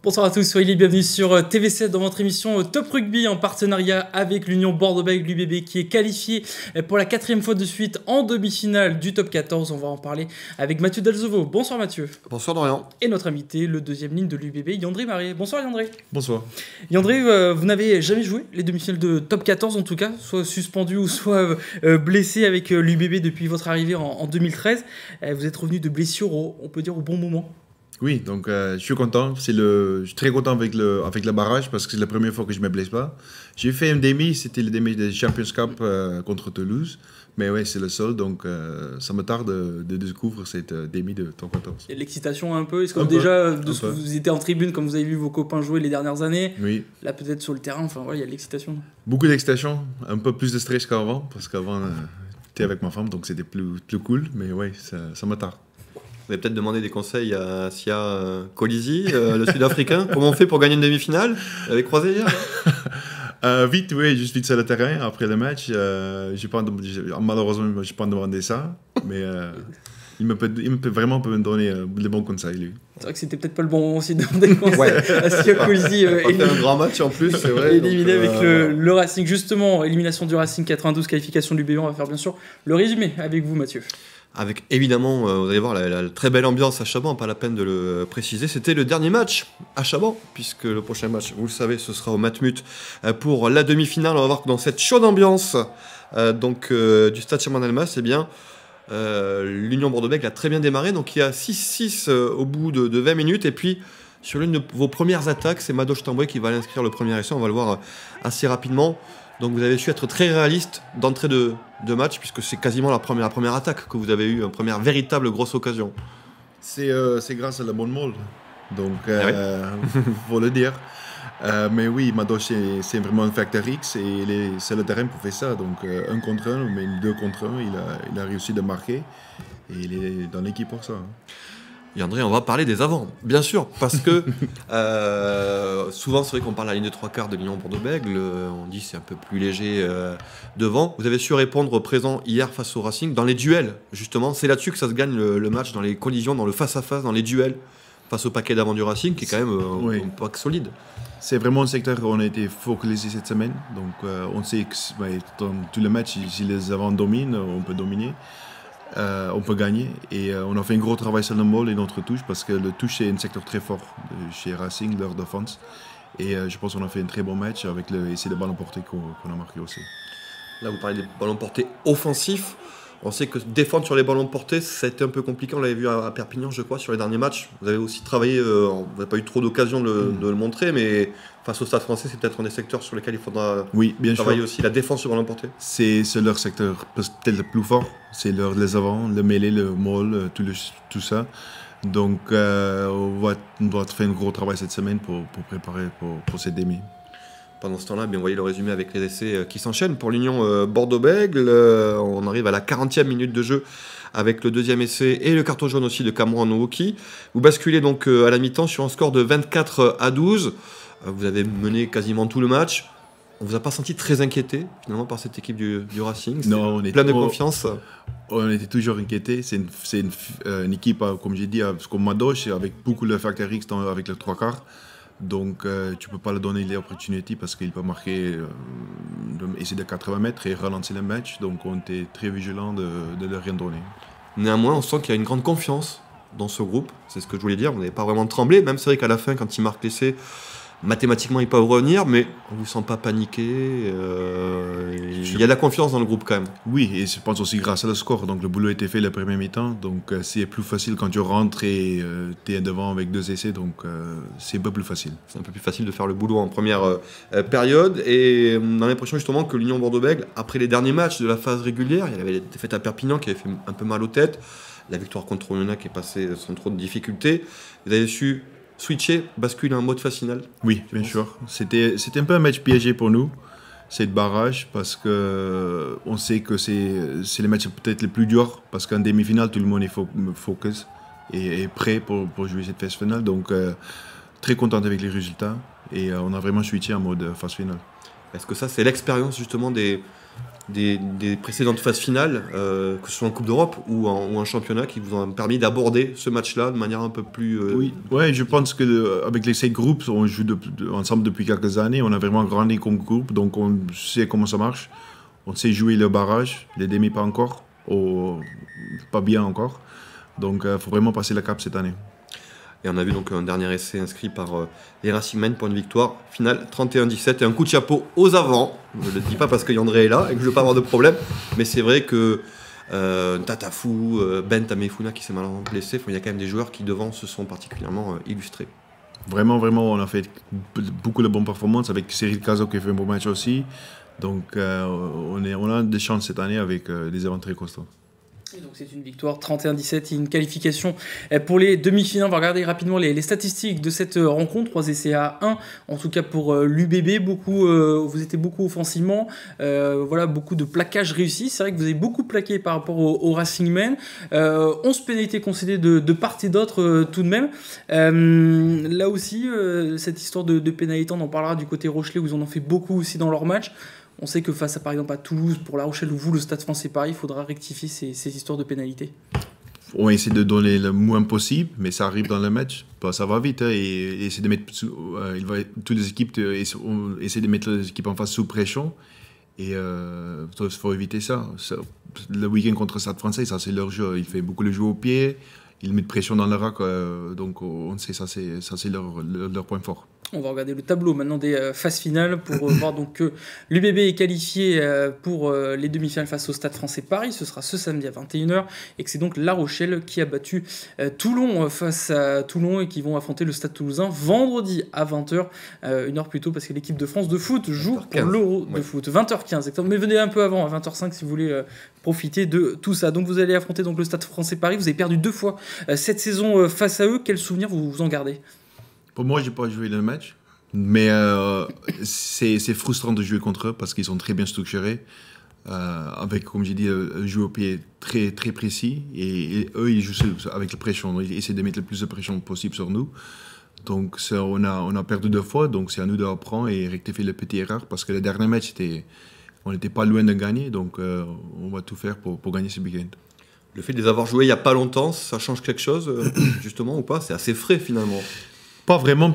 Bonsoir à tous, soyez les bienvenus sur TV7 dans votre émission Top Rugby en partenariat avec l'Union Bordeaux-Bègles, l'UBB qui est qualifié pour la 4e fois de suite en demi-finale du Top 14. On va en parler avec Mathieu Delzovo. Bonsoir Mathieu. Bonsoir Dorian. Et notre invité, le deuxième ligne de l'UBB, Yandré Maré. Bonsoir Yandré. Bonsoir. Yandré, vous n'avez jamais joué les demi-finales de Top 14 en tout cas, soit suspendu ou soit blessé avec l'UBB depuis votre arrivée en 2013. Vous êtes revenu de blessure, on peut dire au bon moment. Oui, donc je suis content. Je suis très content avec le barrage parce que c'est la première fois que je ne me blesse pas. J'ai fait un demi, c'était le demi des Champions Cup contre Toulouse. Mais oui, c'est le seul, donc ça me tarde de découvrir cette demi de Top 14. Il y a de l'excitation un peu. Est-ce que déjà, vous étiez en tribune comme vous avez vu vos copains jouer les dernières années? Oui. Là, peut-être sur le terrain, enfin voilà, il y a de l'excitation. Beaucoup d'excitation, un peu plus de stress qu'avant parce qu'avant, j'étais avec ma femme, donc c'était plus cool. Mais oui, ça me tarde. Vous allez peut-être demander des conseils à Sia Colisi, le Sud-Africain. Comment on fait pour gagner une demi-finale? Vous avez croisé hier? Vite, oui, juste vite sur le terrain après le match. Malheureusement, je n'ai pas demandé ça, mais il peut vraiment me donner de bons conseils, lui. C'est vrai que c'était peut-être pas le bon moment aussi de demander des conseils à Sia Colisi. Il a fait un grand match en plus, c'est vrai. Éliminé avec le Racing. Justement, élimination du Racing 92, qualification du l'UBB. On va faire bien sûr le résumé avec vous, Mathieu. Avec évidemment, vous allez voir la très belle ambiance à Chaban, pas la peine de le préciser. C'était le dernier match à Chaban, puisque le prochain match, vous le savez, ce sera au Matmut pour la demi-finale. On va voir que dans cette chaude ambiance du Stade Chaban-Delmas, eh bien, l'Union Bordeaux-Bègles a très bien démarré. Donc il y a 6-6 au bout de 20 minutes. Et puis, sur l'une de vos premières attaques, c'est Madoche Tamboué qui va aller inscrire le premier essai. On va le voir assez rapidement. Donc vous avez su être très réaliste d'entrée de match, puisque c'est quasiment la première attaque que vous avez eue, une première véritable grosse occasion. C'est grâce à la bonne molle, donc faut le dire. Mais oui, Madoche, c'est vraiment un facteur X et c'est le terrain pour faire ça. Donc 1 contre 1, mais 2 contre 1, il a réussi de marquer et il est dans l'équipe pour ça. Et André, on va parler des avants, bien sûr, parce que souvent c'est vrai qu'on parle à la ligne de 3/4 de l'Union Bordeaux-Bègles, on dit c'est un peu plus léger devant. Vous avez su répondre présent hier face au Racing dans les duels, justement. C'est là-dessus que ça se gagne le match, dans les collisions, dans le face-à-face, dans les duels, face au paquet d'avant du Racing, qui est quand même un pack solide. C'est vraiment un secteur où on a été focalisé cette semaine. Donc on sait que dans tous les matchs, si les avants dominent, on peut dominer. On peut gagner et on a fait un gros travail sur le maul et notre touche parce que le touche c'est un secteur très fort chez Racing, leur défense, et je pense qu'on a fait un très bon match avec l'essai de ballon porté qu'on a marqué aussi. Là vous parlez des ballons portés offensifs. On sait que défendre sur les ballons portés, ça a été un peu compliqué. On l'avait vu à Perpignan, je crois, sur les derniers matchs. Vous avez aussi travaillé, vous n'avez pas eu trop d'occasion de le montrer, mais face au Stade français, c'est peut-être un des secteurs sur lesquels il faudra travailler aussi. La défense sur ballon porté. C'est leur secteur peut-être le plus fort. C'est les avants, le mêlé, le maul, tout ça. Donc on doit faire un gros travail cette semaine pour préparer pour cette demi. Pendant ce temps-là, vous voyez le résumé avec les essais qui s'enchaînent pour l'Union Bordeaux-Bègles. On arrive à la 40e minute de jeu avec le deuxième essai et le carton jaune aussi de Cameron Nwoki. Vous basculez donc à la mi-temps sur un score de 24-12. Vous avez mené quasiment tout le match. On ne vous a pas senti très inquiété finalement par cette équipe du Racing? Non, on est plein de confiance. On était toujours inquiété. C'est une équipe, comme j'ai dit, comme Madoche, avec beaucoup de facteurs X avec le 3/4. Donc tu ne peux pas lui donner l'opportunité parce qu'il peut marquer essayer de 80 mètres et ralentir le match. Donc on était très vigilant de ne rien donner. Néanmoins, on sent qu'il y a une grande confiance dans ce groupe. C'est ce que je voulais dire. Vous n'avez pas vraiment tremblé. Même c'est vrai qu'à la fin, quand il marque l'essai, mathématiquement, ils peuvent revenir, mais on ne vous sent pas paniquer. Il y a de la confiance dans le groupe quand même. Oui, et je pense aussi grâce à le score. Donc le boulot a été fait le premier mi-temps. Donc c'est plus facile quand tu rentres et tu es devant avec 2 essais. Donc c'est un peu plus facile. C'est un peu plus facile de faire le boulot en première période. Et on a l'impression justement que l'Union Bordeaux-Bègles, après les derniers matchs de la phase régulière, il y avait les défaites à Perpignan qui avaient fait un peu mal aux têtes. La victoire contre Oyonnax qui est passée sans trop de difficultés. Vous avez su switcher, basculer en mode fascinal? Oui, bien sûr. C'était un peu un match piégé pour nous, cette barrage, parce qu'on sait que c'est le match peut-être le plus dur, parce qu'en demi-finale, tout le monde est focus et prêt pour jouer cette phase finale. Donc, très content avec les résultats et on a vraiment switché en mode phase finale. Est-ce que ça, c'est l'expérience justement des des précédentes phases finales, que ce soit en Coupe d'Europe ou un championnat, qui vous ont permis d'aborder ce match-là de manière un peu plus... Oui, ouais, je pense qu'avec les 7 groupes, on joue ensemble depuis quelques années. On a vraiment grandi comme groupe, donc on sait comment ça marche. On sait jouer le barrage, les demi pas encore, pas bien encore. Donc il faut vraiment passer la cape cette année. Et on a vu donc un dernier essai inscrit par les Racingmen pour une victoire finale 31-17 et un coup de chapeau aux avants. Je ne le dis pas parce que Yandré est là et que je ne veux pas avoir de problème, mais c'est vrai que Tatafou, Ben Tamefouna qui s'est malheureusement blessé, il y a quand même des joueurs qui devant se sont particulièrement illustrés. Vraiment, on a fait beaucoup de bonnes performances avec Cyril Cazo qui a fait un bon match aussi. Donc on a des chances cette année avec des avants très costauds. Et donc c'est une victoire 31-17 et une qualification pour les demi-finales. On va regarder rapidement les statistiques de cette rencontre. 3 essais à 1, en tout cas pour l'UBB. Vous étiez beaucoup offensivement. Voilà, beaucoup de plaquages réussis. C'est vrai que vous avez beaucoup plaqué par rapport au Racingmen. 11 pénalités concédées de part et d'autre tout de même. Là aussi, cette histoire de pénalité, on en parlera du côté Rochelais où ils en ont fait beaucoup aussi dans leur match. On sait que face à, par exemple, à Toulouse, pour La Rochelle ou vous, le Stade Français Paris, il faudra rectifier ces histoires de pénalités. On va essayer de donner le moins possible, mais ça arrive dans le match. Ça va vite. Et essayer de mettre toutes les équipes essayer de mettre les équipes en face sous pression. Et il faut éviter ça. Le week-end contre le Stade Français, ça c'est leur jeu. Il fait beaucoup le jeu au pied. Ils mettent pression dans le rack. Donc on sait ça c'est leur point fort. On va regarder le tableau maintenant des phases finales pour voir donc que l'UBB est qualifié pour les demi-finales face au Stade Français Paris. Ce sera ce samedi à 21h et que c'est donc La Rochelle qui a battu Toulon face à Toulon et qui vont affronter le Stade Toulousain vendredi à 20h, une heure plus tôt parce que l'équipe de France de foot joue pour l'Euro de foot. 20h15 exactement, mais venez un peu avant, à 20h05 si vous voulez profiter de tout ça. Donc vous allez affronter donc le Stade Français Paris. Vous avez perdu 2 fois cette saison face à eux. Quels souvenirs vous en gardez ? Pour moi, je n'ai pas joué le match, mais c'est frustrant de jouer contre eux parce qu'ils sont très bien structurés, avec, comme j'ai dit, un jeu au pied très, très précis. Et eux, ils jouent avec la pression. Ils essaient de mettre le plus de pression possible sur nous. Donc, on a perdu 2 fois, donc c'est à nous d'apprendre et rectifier les petites erreurs parce que le dernier match, on n'était pas loin de gagner. Donc, on va tout faire pour gagner ce week-end. Le fait de les avoir joués il n'y a pas longtemps, ça change quelque chose, justement, ou pas ? C'est assez frais, finalement. Pas vraiment.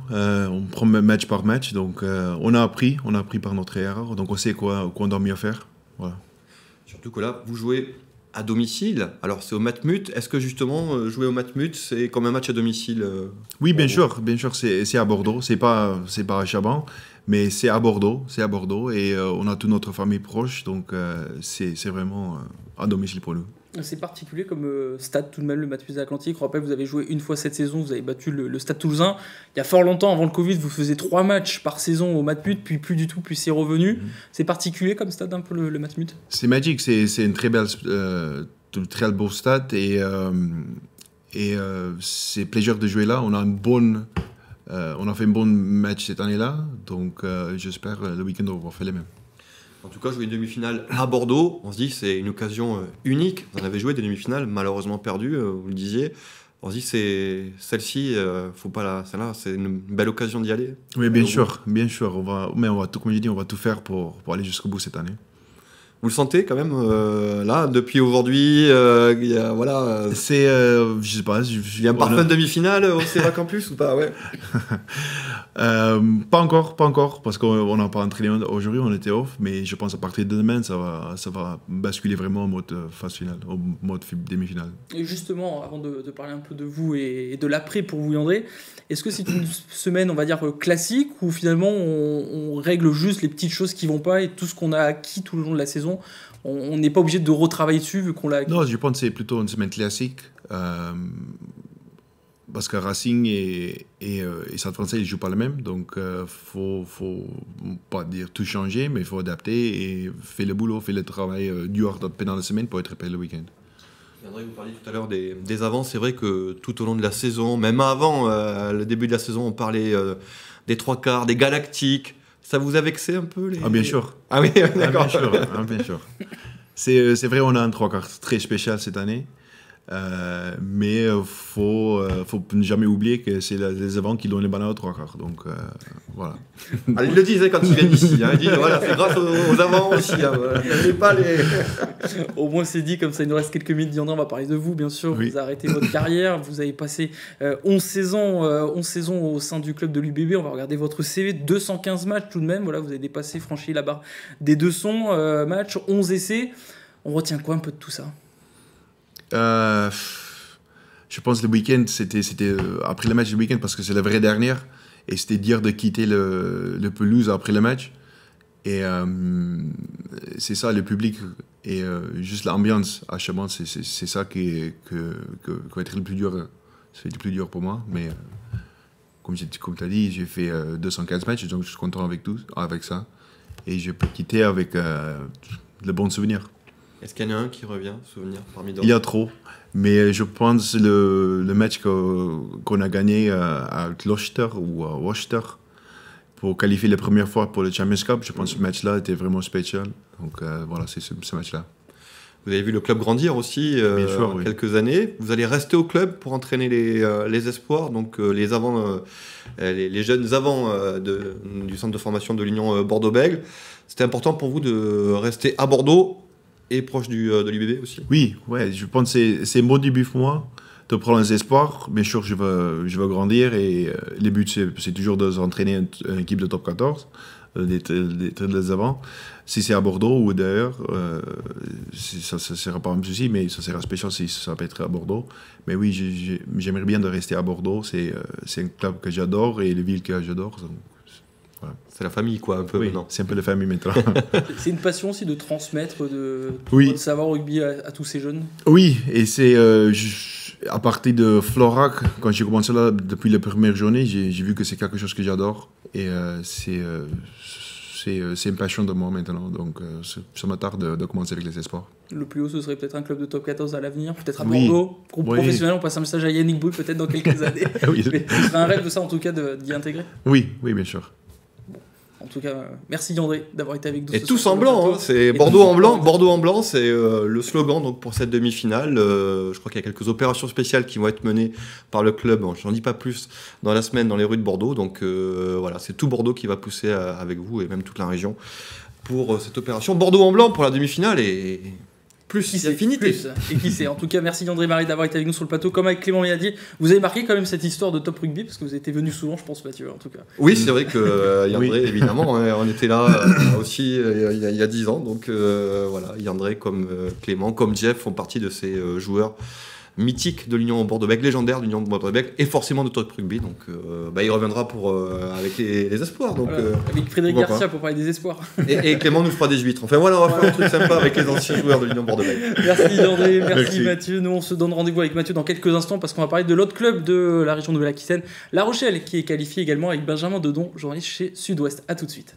On prend match par match, donc on a appris par notre erreur, donc on sait quoi on doit mieux faire. Voilà. Surtout que là, vous jouez à domicile, alors c'est au Matmut. Est-ce que justement, jouer au Matmut, c'est comme un match à domicile Oui, bien sûr, c'est à Bordeaux, c'est pas à Chaban, mais c'est à Bordeaux, et on a toute notre famille proche, donc c'est vraiment à domicile pour nous. C'est particulier comme stade tout de même, le Matmut Atlantique. Je rappelle, vous avez joué une fois cette saison, vous avez battu le Stade Toulousain. Il y a fort longtemps, avant le Covid, vous faisiez 3 matchs par saison au Matmut, puis plus du tout, puis c'est revenu. C'est particulier comme stade un peu le Matmut. C'est magique, c'est une très très beau stade et c'est plaisir de jouer là. On a fait un bon match cette année-là, donc j'espère le week-end on va faire les mêmes. En tout cas, jouer une demi-finale à Bordeaux, on se dit que c'est une occasion unique. Vous en avez joué des demi-finales, malheureusement perdues, vous le disiez. On se dit que celle-ci, faut pas celle-là, c'est une belle occasion d'y aller. Oui, bien sûr. Comme je dis, on va tout faire pour aller jusqu'au bout cette année. Vous le sentez quand même, là, depuis aujourd'hui, voilà. Je sais pas. Il y a un parfum de demi-finale, on sait pas qu'en plus ou pas, ouais. Pas encore, parce qu'on n'a pas entraîné aujourd'hui, on était off, mais je pense à partir de demain, ça va basculer vraiment en mode phase finale, en mode demi-finale. Et justement, avant de parler un peu de vous et de l'après pour vous, Yandré, est-ce que c'est une semaine, on va dire, classique, ou finalement on règle juste les petites choses qui vont pas et tout ce qu'on a acquis tout le long de la saison, on n'est pas obligé de retravailler dessus vu qu'on l'a acquis? Non, je pense que c'est plutôt une semaine classique. Parce que Racing et Stade Français, ils ne jouent pas le même. Donc, faut pas dire tout changer, mais il faut adapter et faire le boulot, faire le travail dur pendant la semaine pour être prêt le week-end. André, vous parliez tout à l'heure des avances. C'est vrai que tout au long de la saison, même avant le début de la saison, on parlait des 3 quarts, des galactiques. Ça vous a vexé un peu Ah, bien sûr. Ah oui, d'accord. Bien sûr. C'est vrai, on a un 3 quarts très spécial cette année. Mais faut ne jamais oublier que c'est les avants qui donnent les ballons aux trois quarts. Donc voilà. Ah, il le disait quand il vient ici. Hein. Il dit voilà, c'est grâce aux avants aussi. Hein. Pas les... Au moins c'est dit, comme ça il nous reste quelques minutes. Diandre, on va parler de vous, bien sûr. Oui. Vous avez arrêté votre carrière. Vous avez passé 11 saisons au sein du club de l'UBB. On va regarder votre CV. 215 matchs tout de même. Voilà, vous avez dépassé, franchi la barre des 200 matchs, 11 essais. On retient quoi un peu de tout ça? Je pense que le week-end, c'était après le match du week-end, parce que c'est la vraie dernière, et c'était dire de quitter le pelouse après le match. Et c'est ça, le public et juste l'ambiance à Chaban, c'est ça qui va être le plus dur. C'est le plus dur pour moi, mais comme tu as dit, j'ai fait 215 matchs, donc je suis content avec ça. Et je peux quitter avec de bons souvenirs. Est-ce qu'il y en a un qui revient, souvenir parmi d'autres? Il y a trop, mais je pense le match qu'on a gagné à Gloucester ou à Worcester pour qualifier la première fois pour le Champions Cup, je pense que ce match-là était vraiment spécial. Donc voilà, c'est ce match-là. Vous avez vu le club grandir aussi sûr, quelques années. Vous allez rester au club pour entraîner les espoirs, donc les jeunes avants du centre de formation de l'Union Bordeaux-Bègles. C'était important pour vous de rester à Bordeaux et proche de l'UBB aussi? Oui, ouais, je pense que c'est un bon début pour moi de prendre les espoirs. Bien sûr, je veux grandir et le but, c'est toujours de s'entraîner une équipe de top 14, d'être les avants. Si c'est à Bordeaux ou d'ailleurs, ça ne sera pas un souci, mais ça sera spécial si ça peut être à Bordeaux. Mais oui, j'aimerais bien de rester à Bordeaux. C'est un club que j'adore et les villes que j'adore. Voilà. C'est la famille, quoi, un peu maintenant. C'est un peu la famille maintenant. C'est une passion aussi de transmettre oui. de savoir rugby à tous ces jeunes. Oui, et c'est à partir de Florac, quand j'ai commencé là, depuis la première journée, j'ai vu que c'est quelque chose que j'adore. Et c'est une passion de moi maintenant. Donc ça m'attarde de commencer avec les espoirs. Le plus haut, ce serait peut-être un club de top 14 à l'avenir, peut-être à Bordeaux, groupe professionnel. On passe un message à Yannick Boulle peut-être dans quelques années. Oui. Mais ce serait un rêve de ça en tout cas d'y intégrer. Oui, bien sûr. En tout cas, merci Yandré d'avoir été avec nous. Et tous en blanc, hein, c'est Bordeaux en blanc. Bordeaux en blanc, c'est le slogan donc, pour cette demi-finale. Je crois qu'il y a quelques opérations spéciales qui vont être menées par le club. Bon, je n'en dis pas plus dans la semaine dans les rues de Bordeaux. Donc voilà, c'est tout Bordeaux qui va pousser avec vous et même toute la région pour cette opération. Bordeaux en blanc pour la demi-finale et plus affinité. Et qui sait. En tout cas, merci Yandré Marie d'avoir été avec nous sur le plateau. Comme avec Clément Ménadier, vous avez marqué quand même cette histoire de top rugby parce que vous étiez venu souvent, je pense, Mathieu, en tout cas. Oui, c'est vrai que Yandré, évidemment, on était là aussi il y a 10 ans. Donc voilà, Yandré comme Clément, comme Jeff font partie de ces joueurs mythique de l'Union Bordeaux-Bègles, légendaire de l'Union Bordeaux-Bègles et forcément de top rugby. Donc il reviendra avec les espoirs. Donc, voilà. Avec Frédéric Garcia pour parler des espoirs. Et Clément nous fera des huîtres. Enfin voilà, on va faire un truc sympa avec les anciens joueurs de l'Union Bordeaux-Bègles. Merci André, merci Mathieu. Nous on se donne rendez-vous avec Mathieu dans quelques instants parce qu'on va parler de l'autre club de la région de Nouvelle-Aquitaine, La Rochelle, qui est qualifié également avec Benjamin Dedon, journaliste chez Sud-Ouest. A tout de suite.